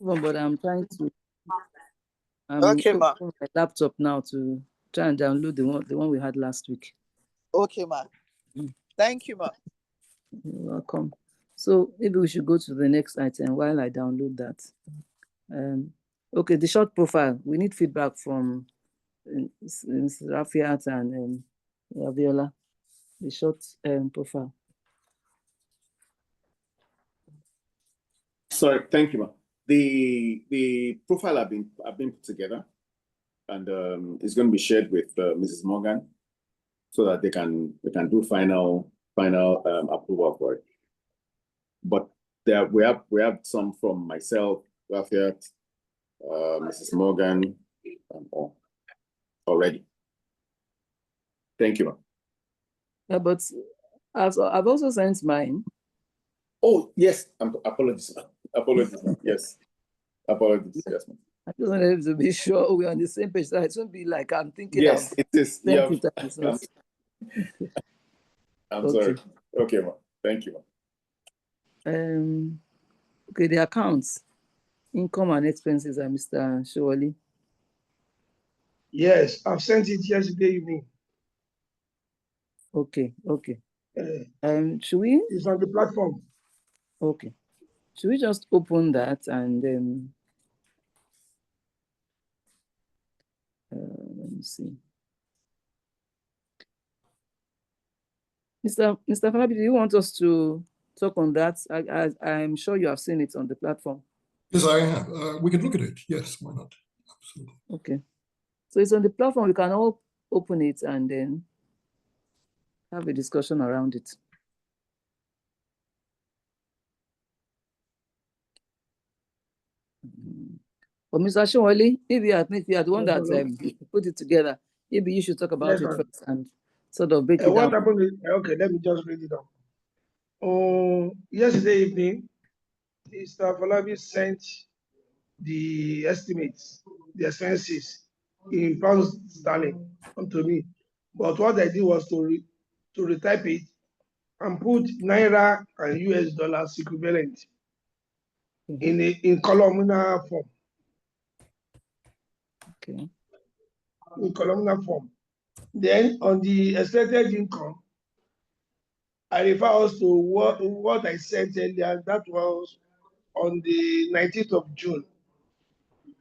But I'm trying to. Okay, ma. opening my laptop now to try and download the one we had last week. Okay, ma. Thank you, ma. You're welcome. So maybe we should go to the next item while I download that. Okay, the short profile. We need feedback from Ms. Rafiat and Aviola. The short profile. Sorry, thank you, ma. The profile have been put together, and it's going to be shared with Mrs. Morgan, so that they can do final approval for it. But there we have some from myself, Rafiat, Mrs. Morgan, already. Thank you, ma. Yeah, but I've also sent mine. Oh yes, apologies. Apologies, ma. Yes. Apologies, yes, ma'am. I just wanted to be sure we're on the same page. So it won't be like I'm thinking. Yes, it is. Yeah. I'm okay. sorry. Okay, ma. Thank you, ma. Okay, the accounts, income and expenses are Mr. Shawali. Yes, I've sent it yesterday evening. Okay. Should we? It's on the platform. Okay. Should we just open that and let me see. Mr. Falabi, do you want us to talk on that? I'm sure you have seen it on the platform. Yes, I have. We can look at it. Yes, why not? Absolutely. Okay. So it's on the platform. We can all open it and then have a discussion around it. But Mr. Shawali, maybe I think you are the one that put it together. Maybe you should talk about it first and sort of break it down. What happened is, okay, let me just read it down. Yesterday evening, Mr. Falabi sent the estimates, the expenses in pounds sterling onto me. But what I did was to retype it and put Naira and US dollars equivalent in columnar form. Okay. In columnar form. Then on the expected income, I refer us to what I said earlier. That was on the 19th of June,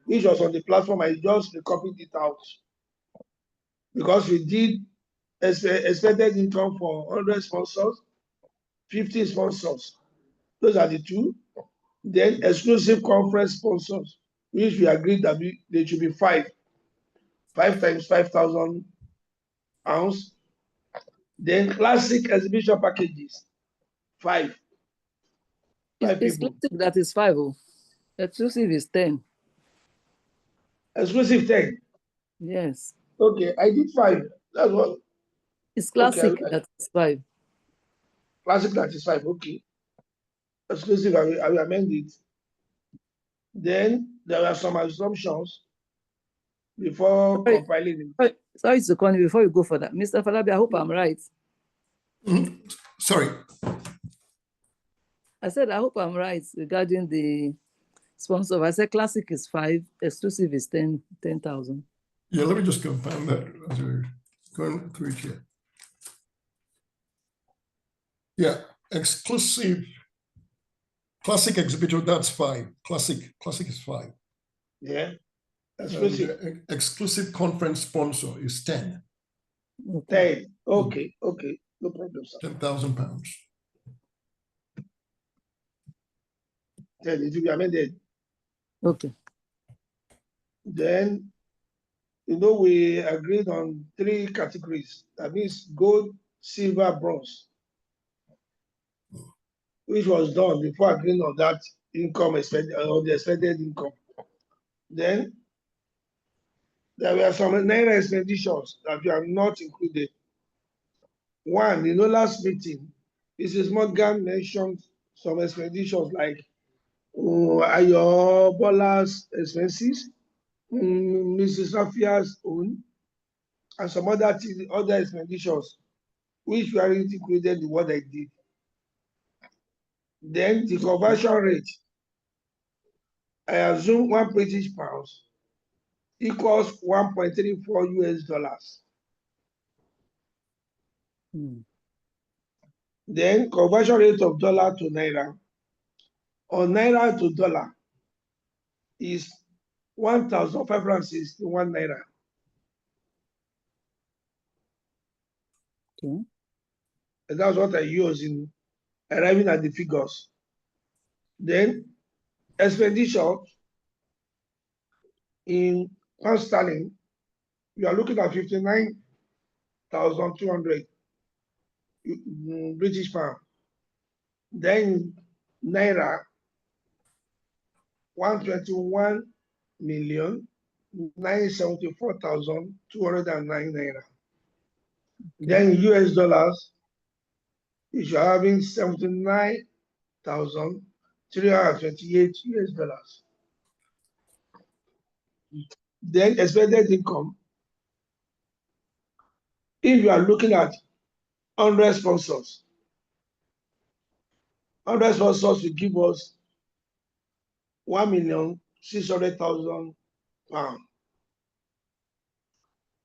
which was on the platform. I just copied it out because we did expected income for 100 sponsors, 50 sponsors. Those are the two. Then exclusive conference sponsors, which we agreed that they should be 5 times 5,000 pounds. Then classic exhibition packages, 5. It's classic that is 5. Exclusive is 10. Exclusive 10. Yes. Okay, I did 5. That's what. It's classic that is 5. Classic that is 5. Okay. Exclusive, I will amend it. Then there are some assumptions before compiling it. Sorry to call you before you go for that. Mr. Falabi, I hope I'm right. Sorry. I said, I hope I'm right regarding the sponsor. I said classic is 5, exclusive is 10,000. Yeah, let me just confirm that as we're going through it here. Yeah, exclusive, classic exhibitor, that's 5. Classic is 5. Yeah. Exclusive conference sponsor is 10. 10. Okay. No problem, sir. £10,000. 10, it will be amended. Okay. Then, we agreed on 3 categories. That means gold, silver, bronze, which was done before agreeing on that income expected, on the expected income. Then, there were some Naira expenditures that we have not included. One, last meeting, Mrs. Morgan mentioned some expenditures like Ayo Bola's expenses, Mrs. Rafia's own, and some other expenditures, which were already included in what I did. Then the conversion rate. I assume 1 British pounds equals 1.34 US dollars. Then conversion rate of dollar to naira or naira to dollar is 1,561 naira. Okay. And that's what I use in arriving at the figures. Then expenditure in pound sterling, you are looking at 59,200 British pound. Then naira, 121,974,209 naira. Then US dollars, if you're having 79,328 US dollars. Then expected income, if you are looking at 100 sponsors, 100 sponsors will give us 1,600,000 pounds.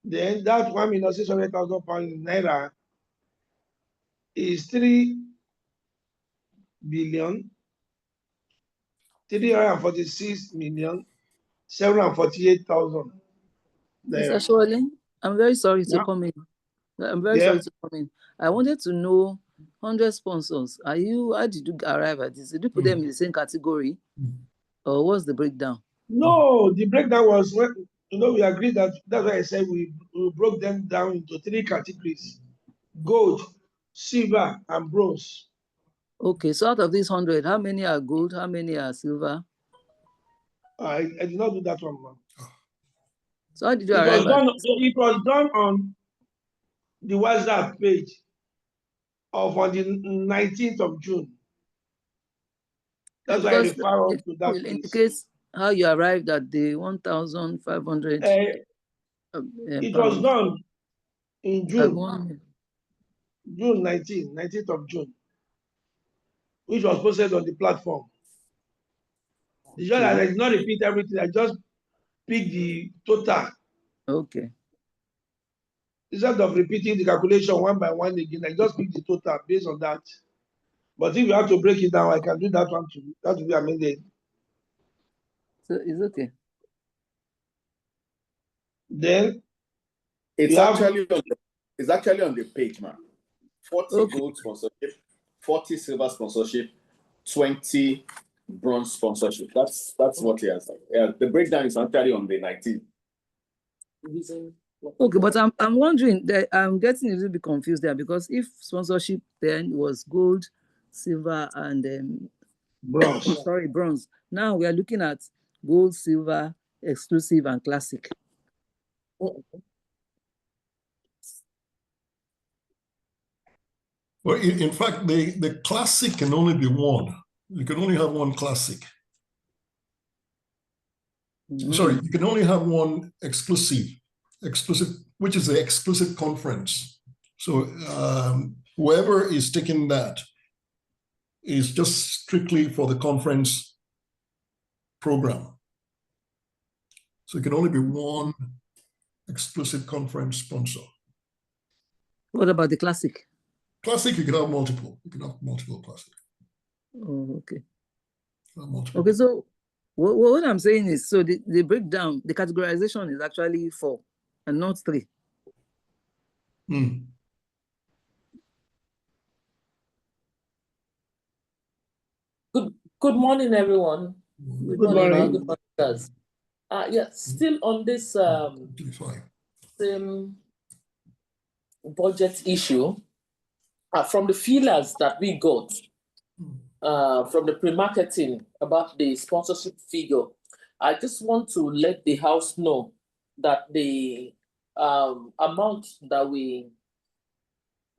Then that 1,600,000 pounds in naira is 3,346,748,000 Mr. naira. Shirley, I'm very sorry to Yeah. come in. I'm very sorry to come in. I wanted to know 100 sponsors. How did you arrive at this? Did you put them in the same category? Or what's the breakdown? No, the breakdown was when, we agreed that that's why I said we broke them down into 3 categories: gold, silver, and bronze. Okay, so out of these 100, how many are gold? How many are silver? I did not do that one, man. So how did you arrive at this? It was done on the WhatsApp page on the 19th of June. That's why I refer on to that will place. indicate how you arrived at the 1,500. It was done in June. June 19th of June, which was posted on the platform. It's just that I did not repeat everything. I just picked the total. Okay. Instead of repeating the calculation one by one again, I just picked the total based on that. But if you have to break it down, I can do that one too. That will be amended. So it's okay. Then it's actually on the page, man. 40 gold sponsorship, 40 silver sponsorship, 20 bronze sponsorship. That's what he has. Yeah, the breakdown is actually on the 19th. Okay, but I'm wondering that I'm getting a little bit confused there, because if sponsorship then was gold, silver, and bronze. Sorry, bronze. Now we are looking at gold, silver, exclusive, and classic. Well, in fact, the classic can only be one. You can only have one classic. Sorry, you can only have one exclusive, which is the exclusive conference. So whoever is taking that is just strictly for the conference program. So it can only be one exclusive conference sponsor. What about the classic? Classic, you can have multiple. You can have multiple classic. Oh, okay. Multiple. Okay, so what I'm saying is, so the breakdown, the categorization is actually 4 and not 3. Good morning, everyone. Good morning. Good morning, guys. Still on this same budget issue, from the feelers that we got from the pre-marketing about the sponsorship figure, I just want to let the House know that the amount that we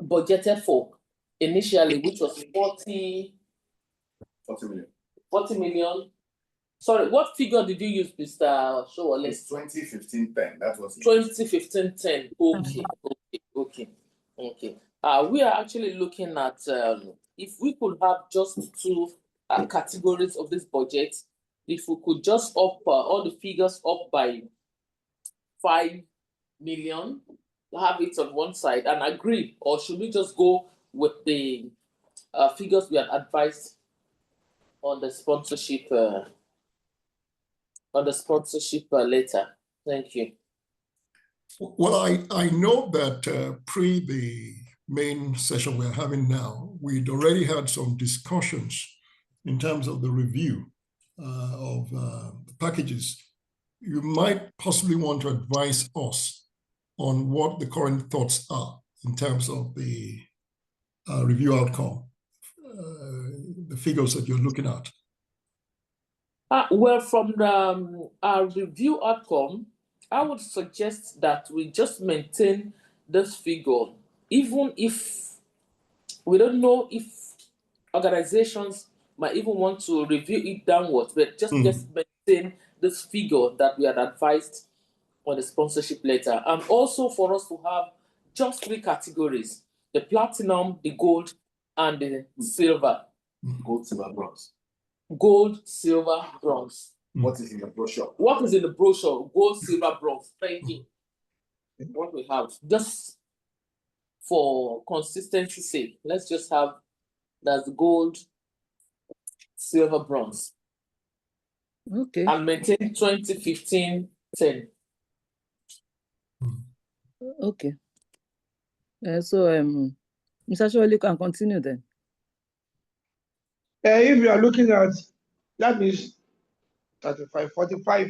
budgeted for initially, which was 40 million. 40 million. Sorry, what figure did you use, Mr. Showale? It's 2015-10. That was 2015-10. Okay. We are actually looking at if we could have just 2 categories of this budget, if we could just up all the figures up by 5 million, have it on one side and agree, or should we just go with the figures we had advised on the sponsorship later? Thank you. Well, I know that pre the main session we're having now, we'd already had some discussions in terms of the review of the packages. You might possibly want to advise us on what the current thoughts are in terms of the review outcome, the figures that you're looking at. Well, from our review outcome, I would suggest that we just maintain this figure, even if we don't know if organizations might even want to review it downwards, but just maintain this figure that we had advised on the sponsorship letter. And also for us to have just 3 categories: the platinum, the gold, and the silver. Gold, silver, bronze. Gold, silver, bronze. What is in the brochure? What is in the brochure? Gold, silver, bronze. Thank you. What we have, just for consistency's sake, let's just have that's gold, silver, bronze. Okay. And maintain 2015-10. Okay. So Mr. Shirley can continue then. If you are looking at, that means 35, 45,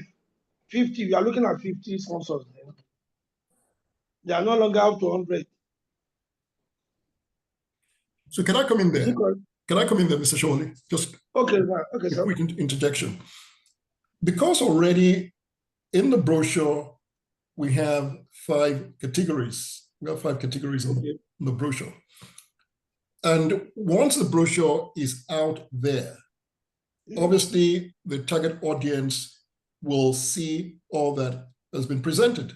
50, we are looking at 50 sponsors. They are no longer up to 100. So can I come in there? Can I come in there, Mr. Shirley? Just okay, okay, a quick interjection. Because already in the brochure, we have 5 categories. We have 5 categories in the brochure. And once the brochure is out there, obviously the target audience will see all that has been presented.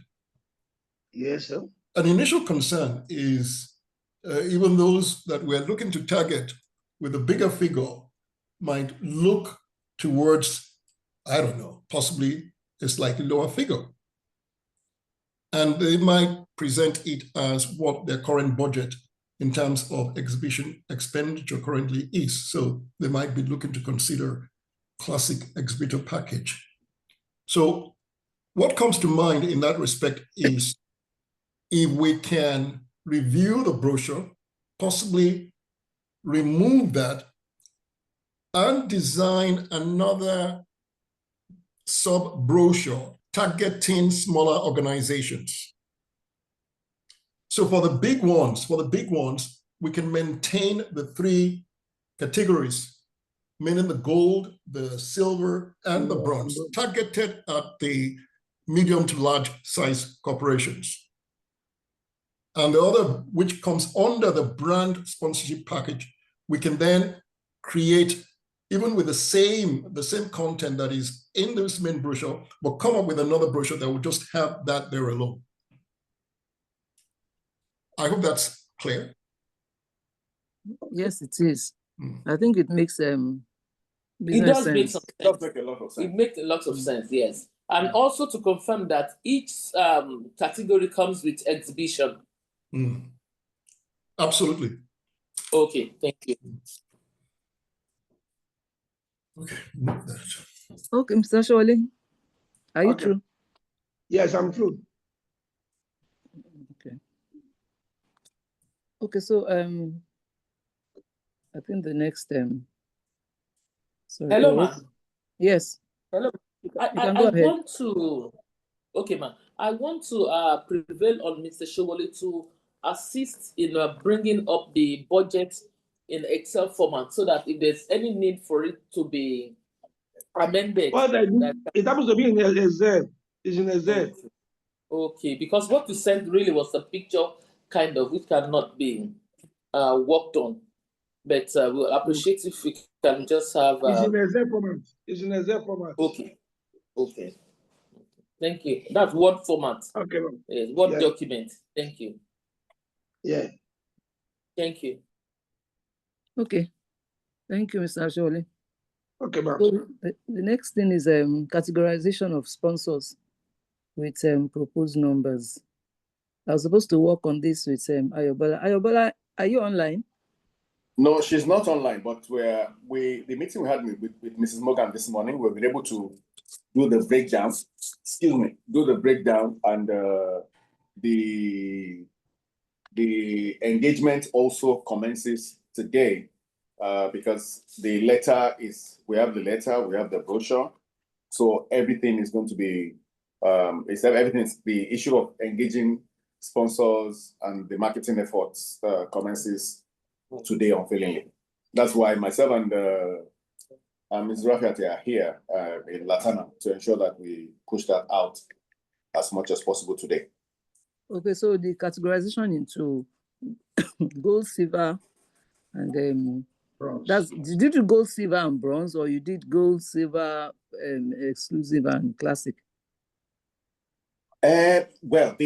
Yes, sir. An initial concern is even those that we're looking to target with a bigger figure might look towards, I don't know, possibly a slightly lower figure. And they might present it as what their current budget in terms of exhibition expenditure currently is. So they might be looking to consider classic exhibitor package. So what comes to mind in that respect is if we can review the brochure, possibly remove that and design another sub-brochure targeting smaller organizations. So for the big ones, we can maintain the 3 categories, meaning the gold, the silver, and the bronze, targeted at the medium to large size corporations. And the other, which comes under the brand sponsorship package, we can then create, even with the same content that is in this main brochure, but come up with another brochure that will just have that there alone. I hope that's clear. Yes, it is. I think it makes It does sense. make some sense. It does make a lot of sense. It makes a lot of sense, yes. And also to confirm that each category comes with exhibition. Absolutely. Okay, thank you. Okay. Okay, Mr. Shirley, are you through? Yes, I'm through. Okay. Okay, so I think the next sorry. Hello, ma'am. Yes. Hello. I want to, okay, ma'am. I want to prevail on Mr. Showole to assist in bringing up the budget in Excel format so that if there's any need for it to be amended. Well, it happens to be in Excel. It's in Excel. Okay, because what you sent really was a picture, kind of, which cannot be worked on. But we'll appreciate if we can just have. It's in Excel format. It's in Excel format. Okay. Okay. Thank you. That's Word format. Okay. Yes, Word document. Thank you. Yeah. Thank you. Okay. Thank you, Mr. Shirley. Okay, ma'am. So the next thing is categorization of sponsors with proposed numbers. I was supposed to work on this with Ayobola. Ayobola, are you online? No, she's not online, but the meeting we had with Mrs. Morgan this morning, we've been able to do the breakdown. Excuse me, do the breakdown, and the engagement also commences today, because the letter we have the brochure, so everything is going to be everything is the issue of engaging sponsors and the marketing efforts commences today unfailingly. That's why myself and Ms. Rafiat are here in Latana to ensure that we push that out as much as possible today. Okay, so the categorization into gold, silver, and did you do gold, silver, and bronze, or you did gold, silver, exclusive, and classic? Well,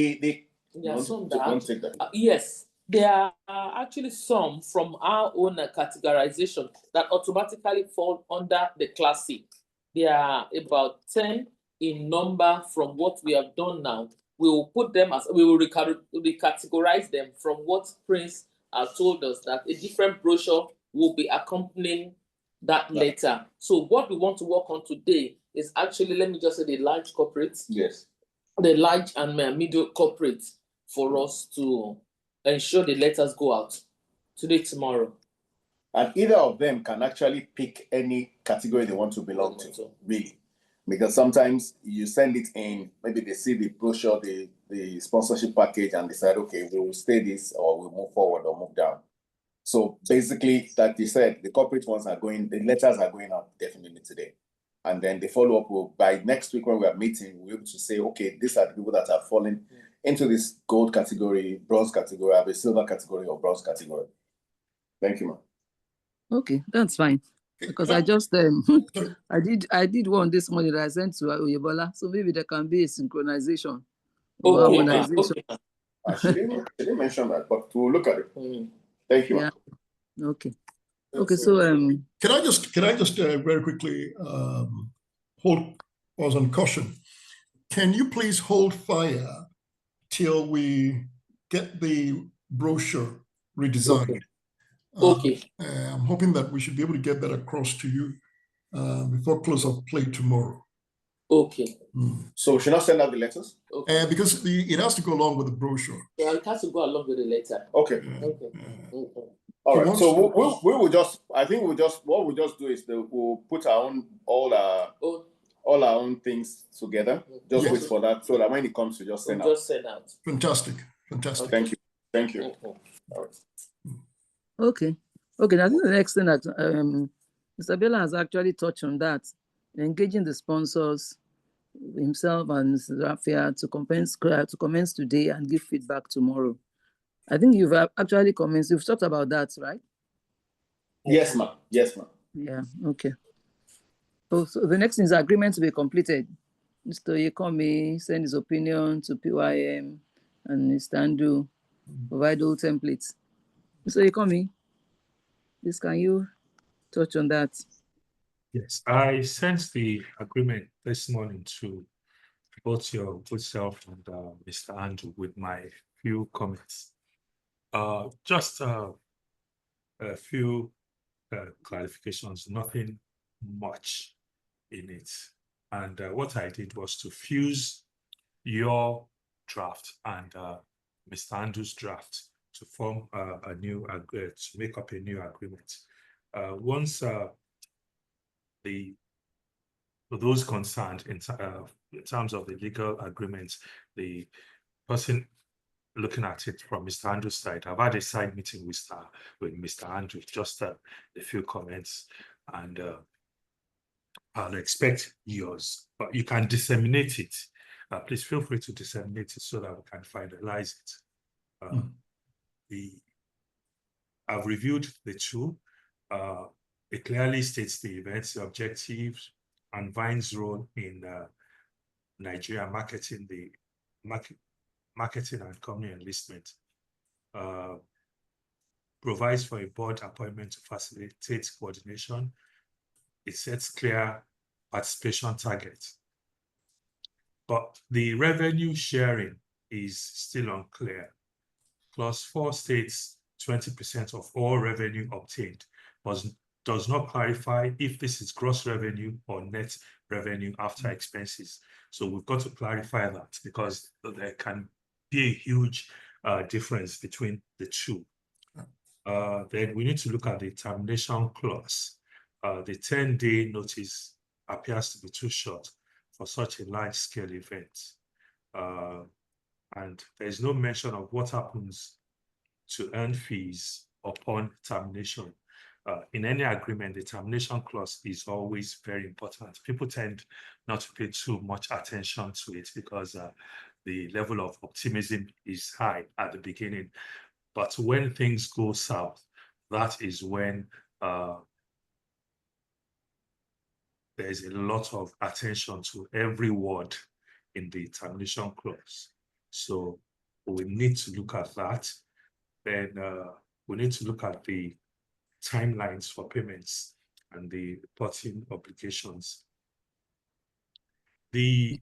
yes, there are actually some from our own categorization that automatically fall under the classic. There are about 10 in number from what we have done now. We will put them as, we will recategorize them from what Prince told us, that a different brochure will be accompanying that letter. So what we want to work on today is actually, let me just say, the large corporates. Yes. The large and middle corporates, for us to ensure the letters go out today, tomorrow. And either of them can actually pick any category they want to belong to, really. Because sometimes you send it in, maybe they see the brochure, the sponsorship package, and decide, okay, we will stay this, or we'll move forward or move down. So basically, like you said, the corporate ones are going, the letters are going out definitely today. And then the follow-up will, by next week when we are meeting, we'll be able to say, okay, these are the people that are falling into this gold category, bronze category, or the silver category, or bronze category. Thank you, ma'am. Okay, that's fine. Because I just I did one this morning that I sent to Oyebola, so maybe there can be a synchronization or harmonization. She didn't mention that, but we'll look at it. Thank you, ma'am. Yeah. Okay. Okay, so can I just very quickly hold us on caution? Can you please hold fire till we get the brochure redesigned? Okay. I'm hoping that we should be able to get that across to you before close of play tomorrow. Okay. So should I send out the letters? Okay. Because it has to go along with the brochure. Yeah, it has to go along with the letter. Okay. Okay. All right. So we will just, I think what we'll just do is we'll put all our own things together. Just wait for that, so that when it comes to just send out. Fantastic. Thank you. All right. Okay. I think the next thing that Mr. Bella has actually touched on, that engaging the sponsors himself and Mr. Rafia to commence today and give feedback tomorrow. I think you've actually commenced. You've talked about that, right? Yes, ma'am. Yeah. Okay. So the next thing is agreement to be completed. Mr. Yekomi send his opinion to PYM, and Mr. Andu provide all templates. Mr. Yekomi, please can you touch on that? Yes, I sent the agreement this morning to both your good self and Mr. Andrew with my few comments. Just a few clarifications, nothing much in it. And what I did was to fuse your draft and Mr. Andrew's draft to form a new to make up a new agreement. Once those concerned in terms of the legal agreement, the person looking at it from Mr. Andrew's side, I've had a side meeting with Mr. Andrew, just a few comments, and I'll expect yours, but you can disseminate it. Please feel free to disseminate it so that we can finalize it. I've reviewed the two. It clearly states the events, the objectives, and Vine's role in Nigeria marketing, marketing and company enlistment. Provides for a board appointment to facilitate coordination it sets clear participation targets. But the revenue sharing is still unclear. Clause 4 states 20% of all revenue obtained, but does not clarify if this is gross revenue or net revenue after expenses. So we've got to clarify that, because there can be a huge difference between the two. Then we need to look at the termination clause. The 10-day notice appears to be too short for such a large-scale event. And there is no mention of what happens to earn fees upon termination. In any agreement, the termination clause is always very important. People tend not to pay too much attention to it because the level of optimism is high at the beginning. But when things go south, that is when there's a lot of attention to every word in the termination clause. So we need to look at that. Then we need to look at the timelines for payments and the reporting obligations. The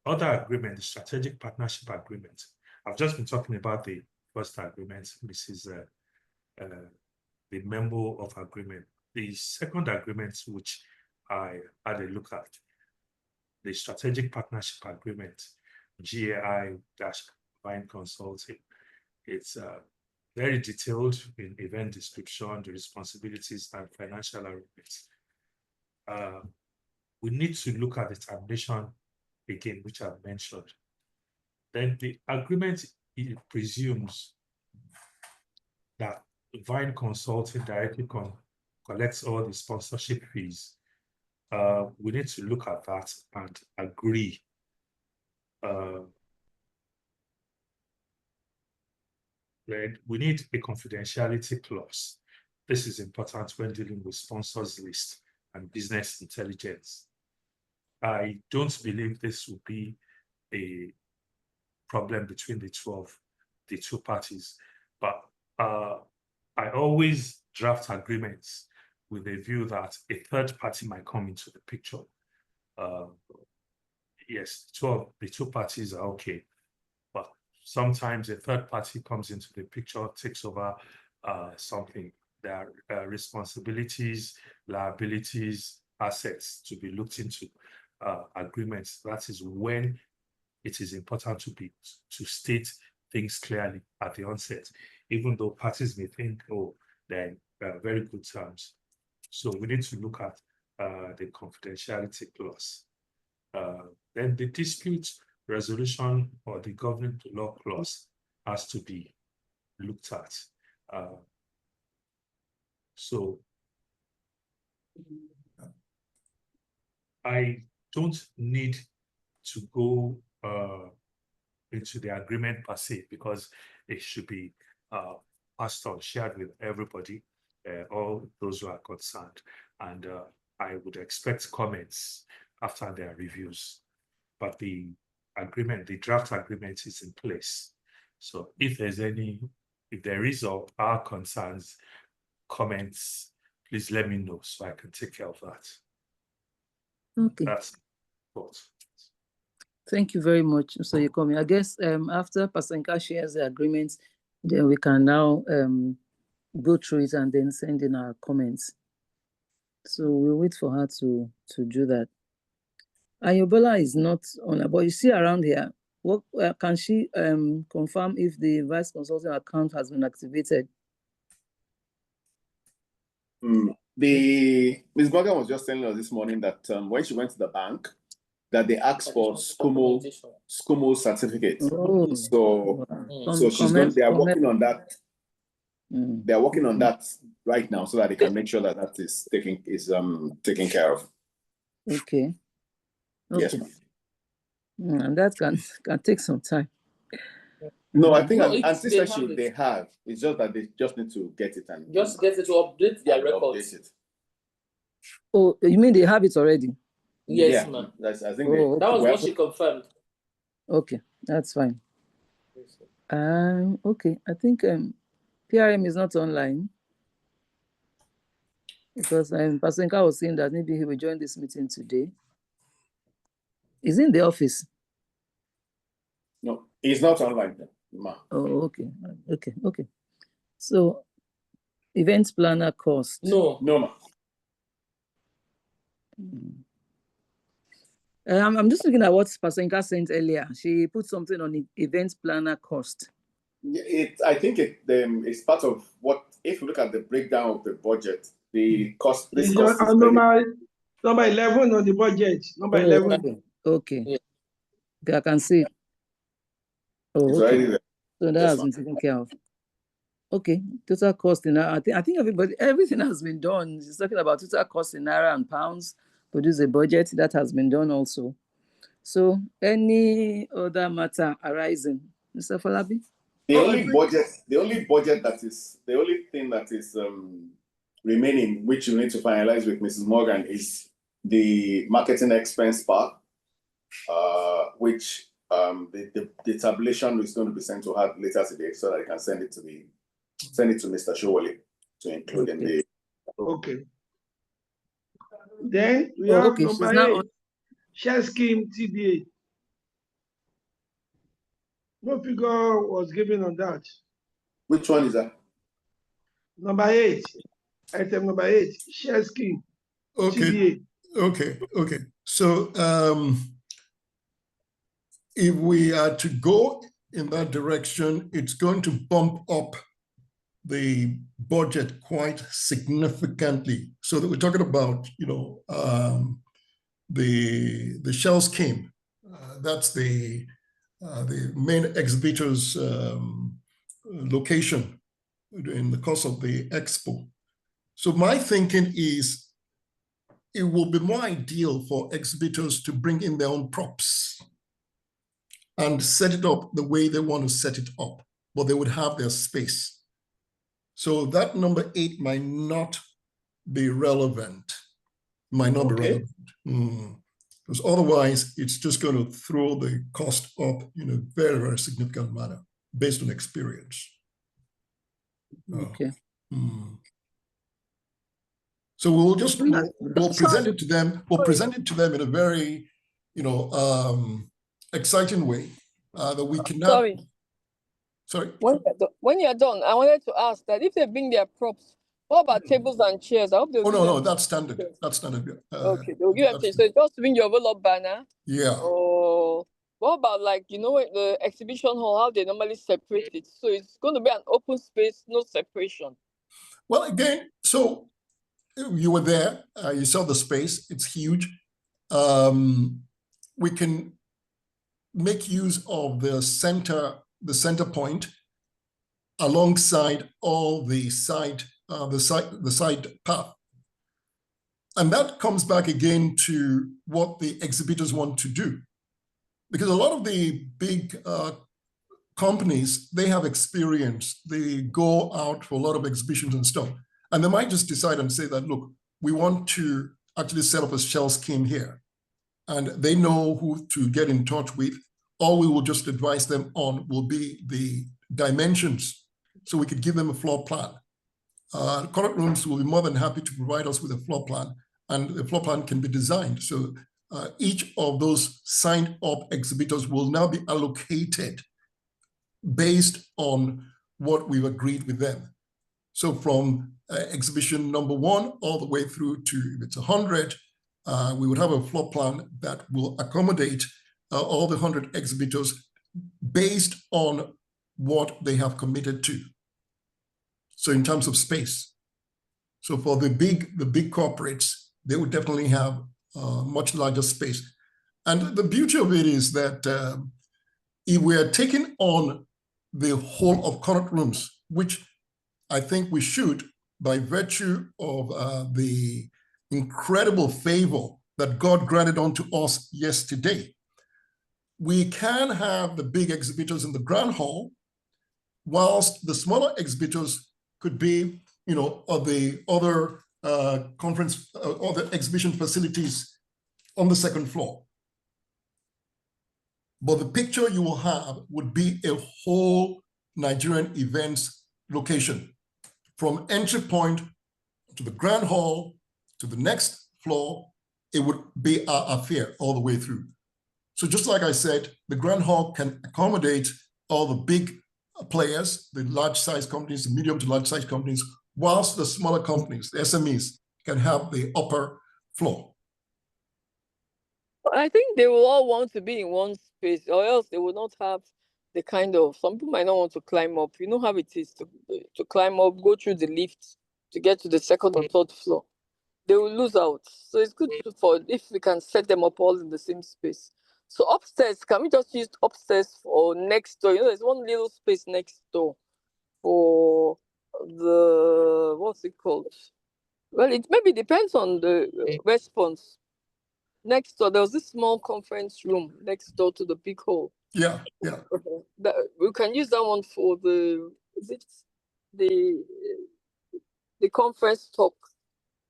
other agreement, the strategic partnership agreement, I've just been talking about the first agreement. This is the memo of agreement. The second agreement, which I had a look at, the strategic partnership agreement, GAI-Vine Consulting. It's very detailed in event description, the responsibilities and financial arrangements. We need to look at the termination again, which I've mentioned. Then the agreement, it presumes that Vine Consulting directly collects all the sponsorship fees. We need to look at that and agree. Then we need a confidentiality clause. This is important when dealing with sponsors list and business intelligence. I don't believe this will be a problem between the two parties, but I always draft agreements with a view that a third party might come into the picture. Yes, the two parties are okay, but sometimes a third party comes into the picture, takes over something. There are responsibilities, liabilities, assets to be looked into agreements. That is when it is important to state things clearly at the onset, even though parties may think, oh, they're very good terms. So we need to look at the confidentiality clause. Then the dispute resolution or the governing law clause has to be looked at. So I don't need to go into the agreement per se, because it should be passed on, shared with everybody, all those who are concerned. And I would expect comments after their reviews. But the agreement, the draft agreement is in place. So if there is or are concerns, comments, please let me know so I can take care of that. Okay. That's what. Thank you very much, Mr. Yekomi. I guess after Pasenka shares the agreement, then we can now go through it and then send in our comments. So we'll wait for her to do that. Ayobola is not on, but you see around here, what can she confirm if the vice consulting account has been activated? Ms. Morgan was just telling us this morning that when she went to the bank, that they asked for SCOMO certificate. Oh, So, wow. so they are working on that. They are working on that right now so that they can make sure that that is taken care of. Okay. Yes. And that can take some time. No, I think ancestry they have. It's just that they just need to get it and just get it to update their records. Update it. Oh, you mean they have it already? Yes, Yeah, ma'am. I think That was what she confirmed. Okay, that's fine. Okay, I think PRM is not online. Because Pasenka was saying that maybe he will join this meeting today. Is he in the office? No, he's not online, ma. Oh, okay. Okay. So, event planner cost. No. No, ma. I'm just looking at what Pasenka sent earlier. She put something on event planner cost. I think it's part of what, if you look at the breakdown of the budget, the cost, this It's cost is on number 11 on the budget. Number 11. Okay. Yeah. Okay, I can see. Oh, it's okay. already there. So that has been taken care of. Okay, total cost in I think everything has been done. She's talking about total cost in naira and pounds. Produce a budget that has been done also. So, any other matter arising, Mr. Falabi? The only thing that is remaining, which you need to finalize with Mrs. Morgan, is the marketing expense part, which the tabulation is going to be sent to her later today, so that I can send it to Mr. Showale to include in the. Okay. Then we have number 8, share scheme TDA. No figure was given on that. Which one is that? Number 8, item number 8, share scheme. Okay. TDA. Okay. So if we are to go in that direction, it's going to bump up the budget quite significantly. So that we're talking about, the Shell scheme. That's the main exhibitor's location in the course of the expo. So my thinking is it will be more ideal for exhibitors to bring in their own props and set it up the way they want to set it up, but they would have their space. So that number 8 might not be relevant. Because otherwise it's just going to throw the cost up in a very, very significant manner based on experience. Okay. So we'll present it to them. We'll present it to them in a very, exciting way that we can now. Sorry. When you're done, I wanted to ask that if they bring their props, what about tables and chairs? I hope they'll. No, that's standard. That's standard. Okay, they'll give them chairs. So just bring your envelope banner. Yeah. Or what about the exhibition hall, how they normally separate it? So it's going to be an open space, no separation. Well, again, so you were there, you saw the space, it's huge. We can make use of the center point alongside all the side path. And that comes back again to what the exhibitors want to do. Because a lot of the big companies, they have experience, they go out for a lot of exhibitions and stuff. And they might just decide and say that, look, we want to actually set up a Shell scheme here. And they know who to get in touch with. All we will just advise them on will be the dimensions. So we could give them a floor plan. Correct Rooms will be more than happy to provide us with a floor plan, and the floor plan can be designed. So each of those signed up exhibitors will now be allocated based on what we've agreed with them. So from exhibition number 1 all the way through to, if it's 100, we would have a floor plan that will accommodate all the 100 exhibitors based on what they have committed to. So in terms of space. So for the big corporates, they would definitely have much larger space. And the beauty of it is that if we are taking on the whole of Connaught Rooms, which I think we should, by virtue of the incredible favor that God granted unto us yesterday, we can have the big exhibitors in the Grand Hall, whilst the smaller exhibitors could be, of the other conference, other exhibition facilities on the second floor. But the picture you will have would be a whole Nigerian events location, from entry point to the grand hall, to the next floor, it would be our affair all the way through. So just like I said, the grand hall can accommodate all the big players, the large size companies, the medium to large size companies, whilst the smaller companies, the SMEs, can have the upper floor. I think they will all want to be in one space, or else they will not have the kind of, some people might not want to climb up. You know how it is to climb up, go through the lift to get to the second or third floor. They will lose out. So it's good for if we can set them up all in the same space. So upstairs, can we just use upstairs for next door? You know, there's one little space next door for the, what's it called? Well, it maybe depends on the response. Next door, there was this small conference room next door to the big hall. Yeah. We can use that one for the, is it the conference talk?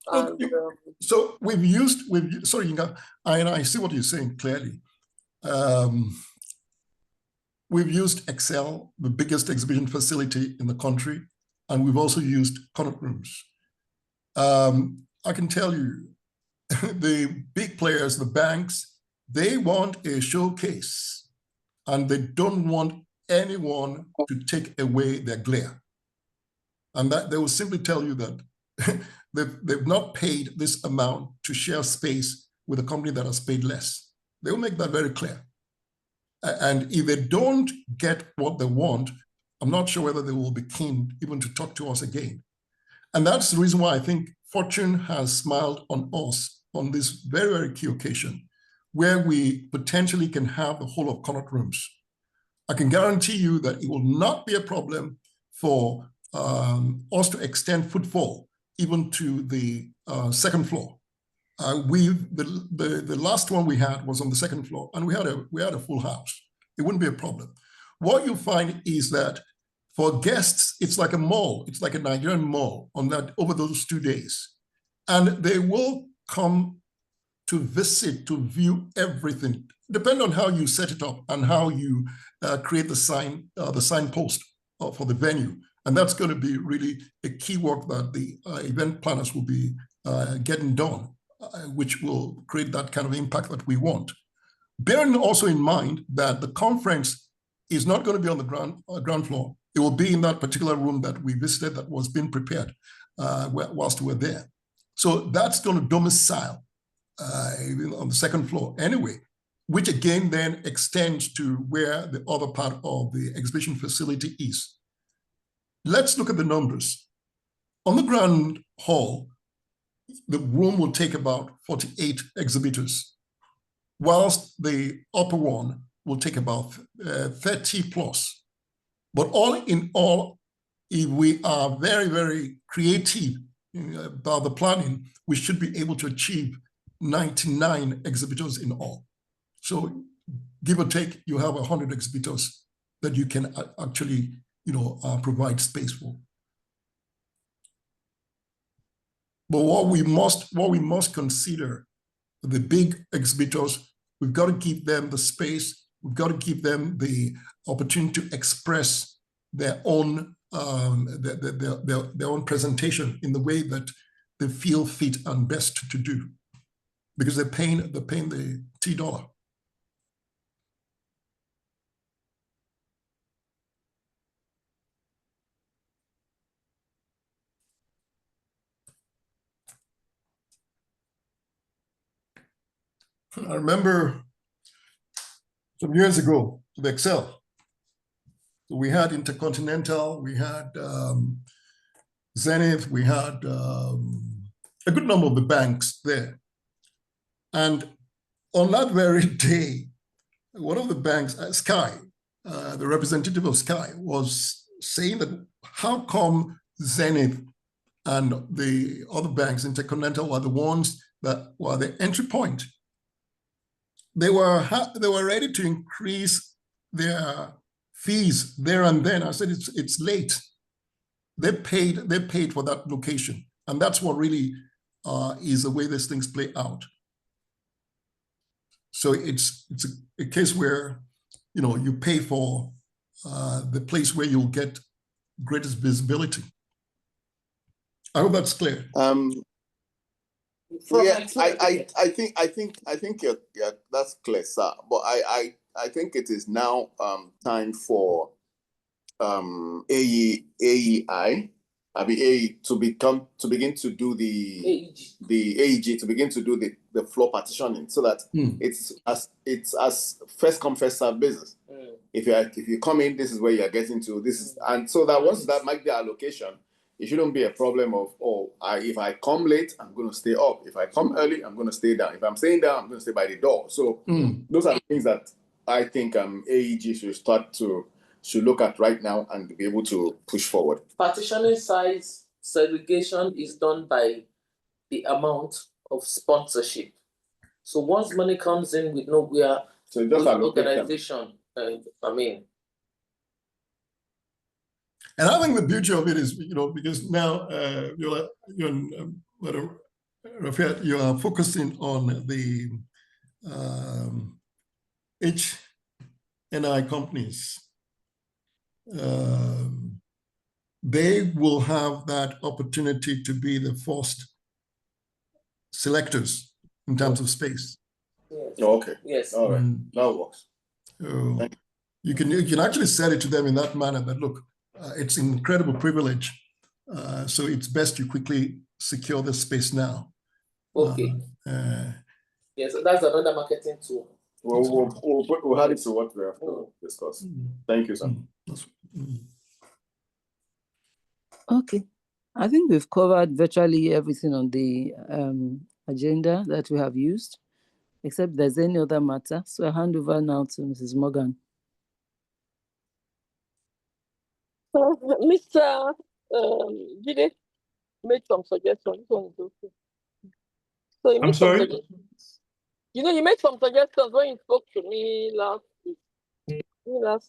And, so sorry, Inga, I see what you're saying clearly. We've used Excel, the biggest exhibition facility in the country, and we've also used Connaught Rooms. I can tell you, the big players, the banks, they want a showcase, and they don't want anyone to take away their glare. And that they will simply tell you that they've not paid this amount to share space with a company that has paid less. They will make that very clear. And if they don't get what they want, I'm not sure whether they will be keen even to talk to us again. And that's the reason why I think Fortune has smiled on us on this very, very key occasion, where we potentially can have the whole of Connaught Rooms. I can guarantee you that it will not be a problem for us to extend footfall even to the second floor. The last one we had was on the second floor, and we had a full house. It wouldn't be a problem. What you find is that for guests, it's like a mall. It's like a Nigerian mall on that over those 2 days, and they will come to visit, to view everything. Depending on how you set it up and how you create the signpost for the venue. And that's going to be really a key work that the event planners will be getting done, which will create that kind of impact that we want. Bearing also in mind that the conference is not going to be on the ground floor. It will be in that particular room that we visited that was being prepared whilst we were there. So that's going to domicile on the second floor anyway, which again then extends to where the other part of the exhibition facility is. Let's look at the numbers. On the grand hall, the room will take about 48 exhibitors, whilst the upper one will take about 30 plus. But all in all, if we are very, very creative about the planning, we should be able to achieve 99 exhibitors in all. So give or take, you have 100 exhibitors that you can actually provide space for. But what we must consider, the big exhibitors, we've got to give them the space, we've got to give them the opportunity to express their own their own presentation in the way that they feel fit and best to do, because they're paying the $T. I remember some years ago with Excel, we had Intercontinental, we had Zenith, we had a good number of the banks there. And on that very day, one of the banks, Sky, the representative of Sky, was saying that how come Zenith and the other banks, Intercontinental, were the ones that were the entry point? They were ready to increase their fees there and then. I said it's late. They paid for that location, and that's what really is the way these things play out. So it's a case where you pay for the place where you'll get greatest visibility. I hope that's clear. Yeah, I think you're, that's clear, sir. But I think it is now time for AEI. I mean AE to begin to do the AEG to begin to do the floor partitioning, so that it's as first come first serve business. If you come in, this is where you are getting to. This is, and so that once that might be allocation, it shouldn't be a problem of if I come late, I'm going to stay up. If I come early, I'm going to stay down. If I'm staying down, I'm going to stay by the door. So those are the things that I think AEG should look at right now and be able to push forward. Partitioning size segregation is done by the amount of sponsorship. So once money comes in with nowhere, so just organization, I mean. And I think the beauty of it is, because now you are focusing on the HNI companies. They will have that opportunity to be the first selectors in terms of space. Yes. Okay. Yes. All right. That works. You can actually sell it to them in that manner. But look, it's an incredible privilege. So it's best you quickly secure the space now. Okay. Yes, that's another marketing tool. We'll add it to what we have to discuss. Thank you, sir. Okay. I think we've covered virtually everything on the agenda that we have used, except there's any other matter. So I hand over now to Mrs. Morgan. Mr. Jide made some suggestions. Okay. So I'm sorry? You made some suggestions when you spoke to me last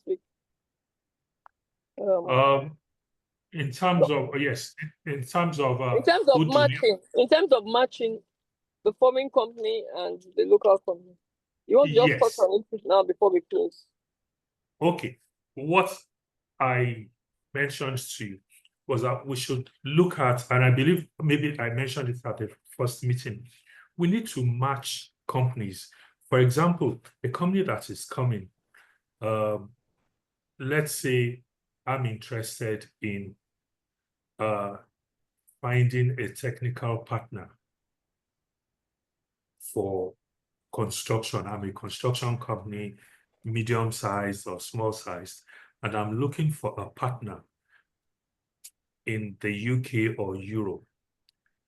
week. In terms of matching the forming company and the local company. You want to just touch on it now before we close? Okay. What I mentioned to you was that we should look at, and I believe maybe I mentioned it at the first meeting, we need to match companies. For example, a company that is coming, let's say I'm interested in finding a technical partner for construction. I'm a construction company, medium-sized or small-sized, and I'm looking for a partner in the UK or Europe.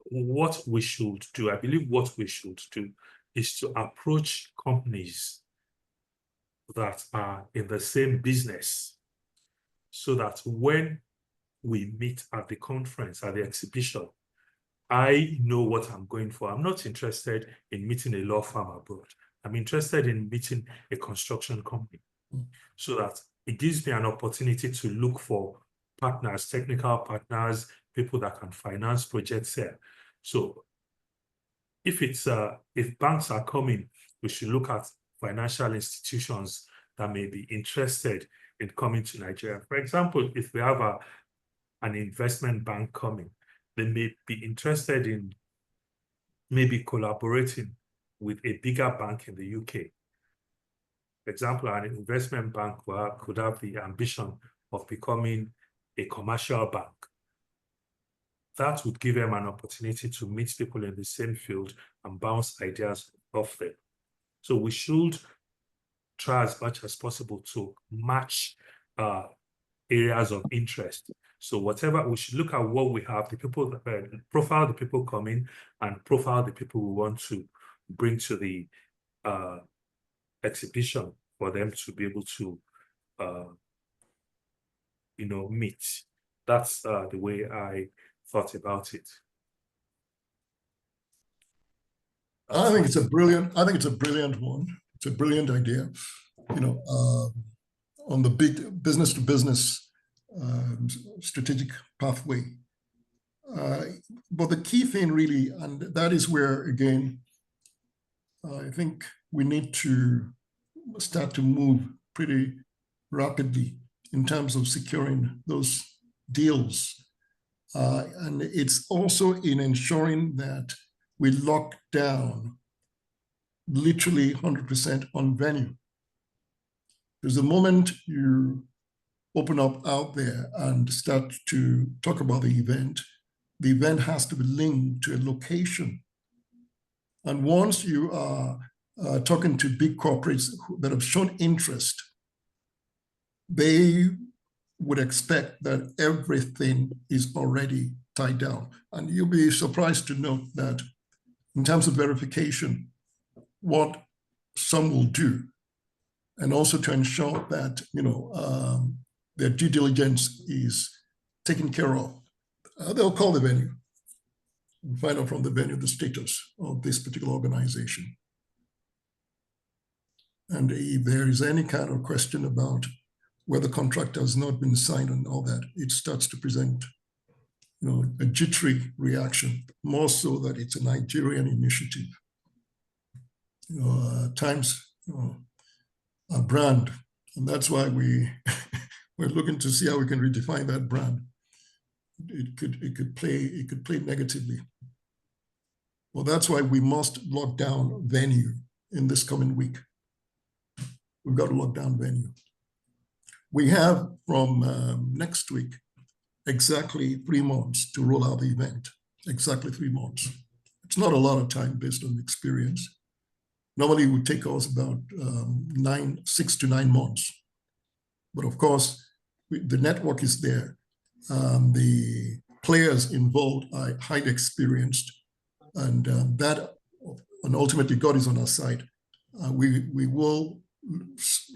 What we should do, I believe what we should do is to approach companies that are in the same business, so that when we meet at the conference, at the exhibition, I know what I'm going for. I'm not interested in meeting a law firm abroad. I'm interested in meeting a construction company, so that it gives me an opportunity to look for partners, technical partners, people that can finance projects here. So if banks are coming, we should look at financial institutions that may be interested in coming to Nigeria. For example, if we have an investment bank coming, they may be interested in maybe collaborating with a bigger bank in the UK. For example, an investment bank could have the ambition of becoming a commercial bank. That would give them an opportunity to meet people in the same field and bounce ideas off them. So we should try as much as possible to match areas of interest. So whatever, we should look at what we have, the people, profile the people coming, and profile the people we want to bring to the exhibition for them to be able to, meet. That's the way I thought about it. I think it's a brilliant one. It's a brilliant idea. On the big business to business strategic pathway. But the key thing really, and that is where, again, I think we need to start to move pretty rapidly in terms of securing those deals. And it's also in ensuring that we lock down literally 100% on venue. Because the moment you open up out there and start to talk about the event has to be linked to a location. And once you are talking to big corporates that have shown interest, they would expect that everything is already tied down. And you'll be surprised to note that in terms of verification, what some will do, and also to ensure that, their due diligence is taken care of, they'll call the venue and find out from the venue the status of this particular organization. And if there is any kind of question about whether the contract has not been signed and all that, it starts to present, a jittery reaction, more so that it's a Nigerian initiative. Times, a brand, and that's why we're looking to see how we can redefine that brand. It could play negatively. Well, that's why we must lock down venue in this coming week. We've got to lock down venue. We have from next week exactly 3 months to roll out the event. Exactly 3 months. It's not a lot of time based on experience. Normally it would take us about 6 to 9 months. But of course, the network is there. The players involved are highly experienced, and ultimately God is on our side. We will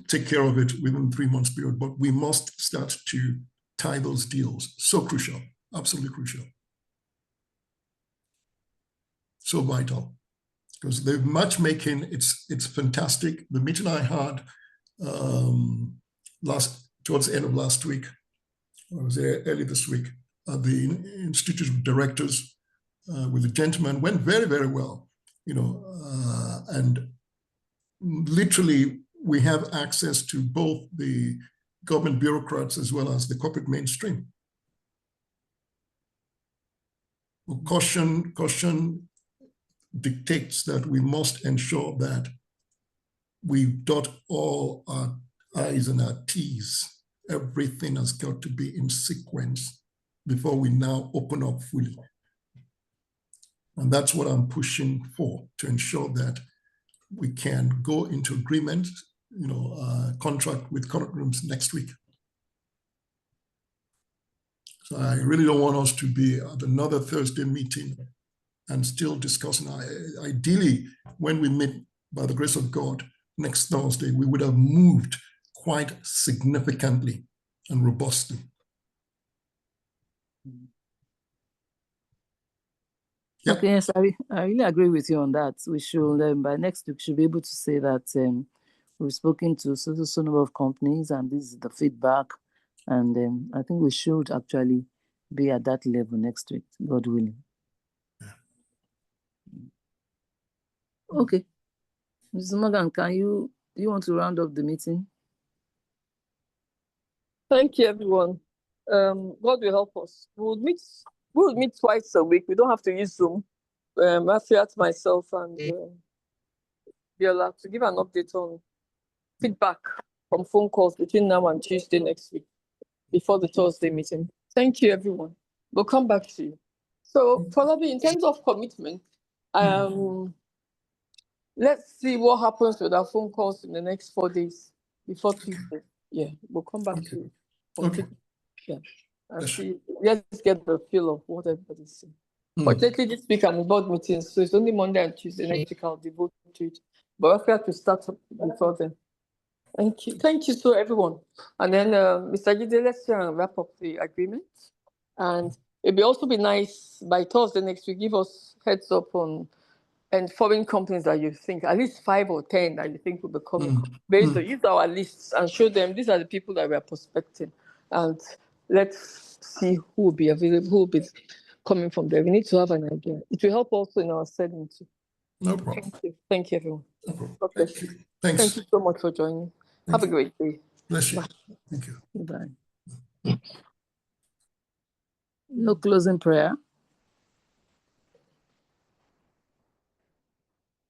take care of it within 3 months period, but we must start to tie those deals. So crucial, absolutely crucial. So vital. Because the matchmaking, it's fantastic. The meeting I had towards the end of last week, I was there early this week, at the Institute of Directors with the gentleman, went very, very well, and literally we have access to both the government bureaucrats as well as the corporate mainstream. Caution dictates that we must ensure that we dot all our I's and our T's. Everything has got to be in sequence before we now open up fully. And that's what I'm pushing for, to ensure that we can go into agreement, contract with Connaught Rooms next week. So I really don't want us to be at another Thursday meeting and still discussing. Ideally, when we meet, by the grace of God, next Thursday, we would have moved quite significantly and robustly. Yep. Okay, yes, I really agree with you on that. We should, by next week, should be able to say that we've spoken to so number of companies and this is the feedback. And I think we should actually be at that level next week, God willing. Okay. Mrs. Morgan, do you want to round up the meeting? Thank you, everyone. God will help us. We'll meet twice a week. We don't have to use Zoom. Rafiat, myself, and Biola to give an update on feedback from phone calls between now and Tuesday next week before the Thursday meeting. Thank you, everyone. We'll come back to you. So, probably in terms of commitment, let's see what happens with our phone calls in the next 4 days before Tuesday. Yeah, we'll come back to you. Okay. Yeah. And see, let's get the feel of what everybody's saying. Fortunately, this week I'm in board meetings, so it's only Monday and Tuesday next week I'll devote to it. But I have to start before then. Thank you. Thank you to everyone. And then, Mr. Jide, let's wrap up the agreement. And it'd also be nice by Thursday next week, give us heads up on and foreign companies that you think, at least 5 or 10 that you think will be coming. Based on, use our lists and show them these are the people that we are prospecting. And let's see who will be available, who will be coming from there. We need to have an idea. It will help also in our setting too. No problem. Thank you. Thank you, everyone. No problem. Okay. Thanks. Thank you so much for joining. Have a great day. Bless you. Bye. Thank you. Bye. No closing prayer.